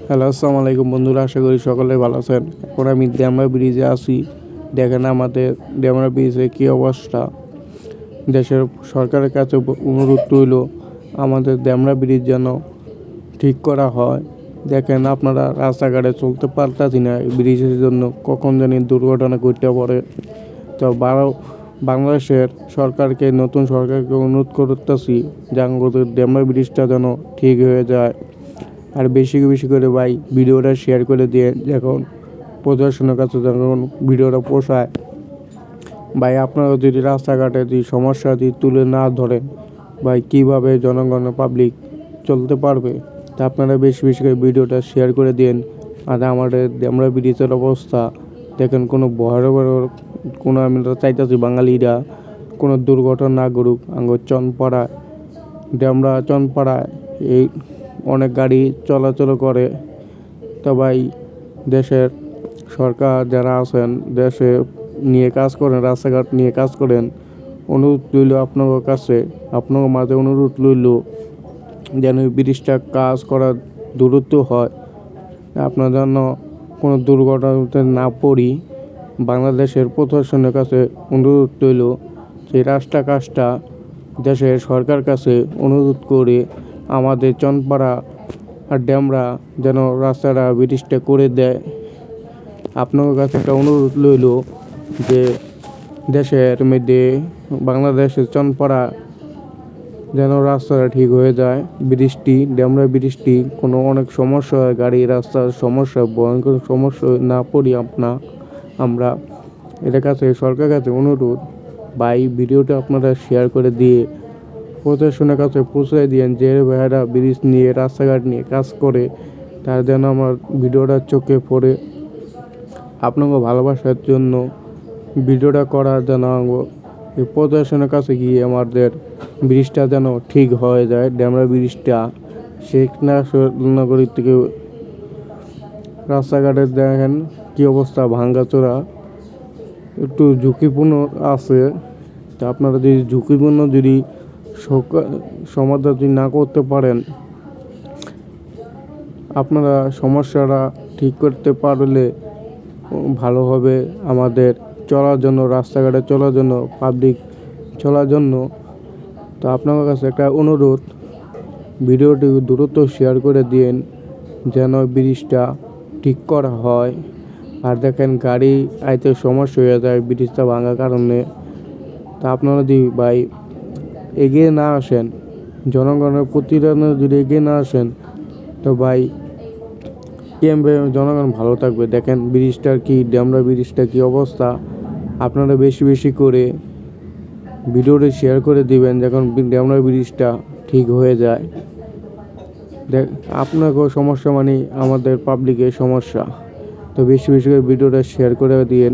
Hello, আসসালামু আলাইকুম বন্ধুরা, আশা করি সকলে ভালো আছেন। এখন আমি ডেমরা ব্রিজে আছি। দেখেন আমাদের ডেমরা ব্রিজে কী অবস্থা। দেশের সরকারের কাছে অনুরোধ রইল আমাদের ডেমরা ব্রিজ যেন ঠিক করা হয়। দেখেন আপনারা রাস্তাঘাটে চলতে পারতাছি না ব্রিজের জন্য, কখন জানি দুর্ঘটনা ঘটতে পারে। তো বাংলাদেশের সরকারকে, নতুন সরকারকে অনুরোধ করতেছি যে আমাদের ডেমরা ব্রিজটা যেন ঠিক হয়ে যায়। আর বেশি বেশি করে ভাই ভিডিওটা শেয়ার করে দিয়ে, যখন প্রদর্শনের কাছে যখন ভিডিওটা পোষায় ভাই, আপনারা যদি রাস্তাঘাটে যদি সমস্যা যদি তুলে না ধরেন ভাই, কীভাবে জনগণ পাবলিক চলতে পারবে। তা আপনারা বেশি বেশি করে ভিডিওটা শেয়ার করে দিন। আর আমাদের ডেমরা ব্রিজের অবস্থা দেখেন, কোনো ভয়াবহ কোনো, আমরা চাইতেছি বাঙালিরা কোনো দুর্ঘটনা না ঘটুক। আঙ্গুর চনপাড়ায়, ডেমরা চনপাড়ায় এই অনেক গাড়ি চলাচল করে। তো ভাই, দেশের সরকার যারা আছেন, দেশে নিয়ে কাজ করেন, রাস্তাঘাট নিয়ে কাজ করেন, অনুরোধ রইল আপনাদের কাছে, আপনার মাঝে অনুরোধ রইল যেন ব্রিজটা কাজ করার দূরত্ব হয়, আপনার জন্য কোনো দুর্ঘটনাতে না পড়ি। বাংলাদেশের প্রশাসনের কাছে অনুরোধ রইল যে রাস্তা কাজটা দেশের সরকার কাছে অনুরোধ করে আমাদের চনপাড়া আর ডেমরা যেন রাস্তাটা ব্রিজটা করে দেয়। আপনার কাছে একটা অনুরোধ রইল যে দেশের মধ্যে বাংলাদেশের চনপাড়া যেন রাস্তাটা ঠিক হয়ে যায়। বৃষ্টি, ডেমরা বৃষ্টি কোনো অনেক সমস্যা হয়, গাড়ি রাস্তার সমস্যা, ভয়ঙ্কর সমস্যা না পড়ি আমরা এটার কাছে, সরকারের কাছে অনুরোধ ভাই, ভিডিওটা আপনারা শেয়ার করে দিয়ে প্রশাসনের কাছে পৌঁছে দিয়েন যে ভাইয়েরা ব্রিজ নিয়ে, রাস্তাঘাট নিয়ে কাজ করে, তার যেন আমার ভিডিওটা চোখে পড়ে। আপনাকে ভালোবাসার জন্য ভিডিওটা করার জন্য এই প্রশাসনের কাছে গিয়ে আমাদের ব্রিজটা যেন ঠিক হয়ে যায়। ডেমরা ব্রিজটা শেখনগরীর থেকে রাস্তাঘাটে দেখেন কী অবস্থা, ভাঙ্গাচোরা, একটু ঝুঁকিপূর্ণ আছে। তা আপনারা যদি ঝুঁকিপূর্ণ যদি সমাধান যদি না করতে পারেন, আপনারা সমস্যাটা ঠিক করতে পারলে ভালো হবে আমাদের চলার জন্য, রাস্তাঘাটে চলার জন্য, পাবলিক চলার জন্য। তো আপনার কাছে একটা অনুরোধ, ভিডিওটি দ্রুত শেয়ার করে দিন যেন ব্রিজটা ঠিক করা হয়। আর দেখেন গাড়ি আইতে সমস্যা হয়ে যায় ব্রিজটা ভাঙার কারণে। তা আপনারা যদি ভাই এগিয়ে না আসেন, জনগণের প্রতিদানে যদি এগিয়ে না আসেন, তো ভাই কেমবে জনগণ ভালো থাকবে। দেখেন ব্রিজটার কি, ডেমরা ব্রিজটা কি অবস্থা। আপনারা বেশি বেশি করে ভিডিওটি শেয়ার করে দিবেন যখন ডেমরা ব্রিজটা ঠিক হয়ে যায়। আপনাকেও সমস্যা মানে আমাদের পাবলিকের সমস্যা। তো বেশি বেশি করে ভিডিওটা শেয়ার করে দিন।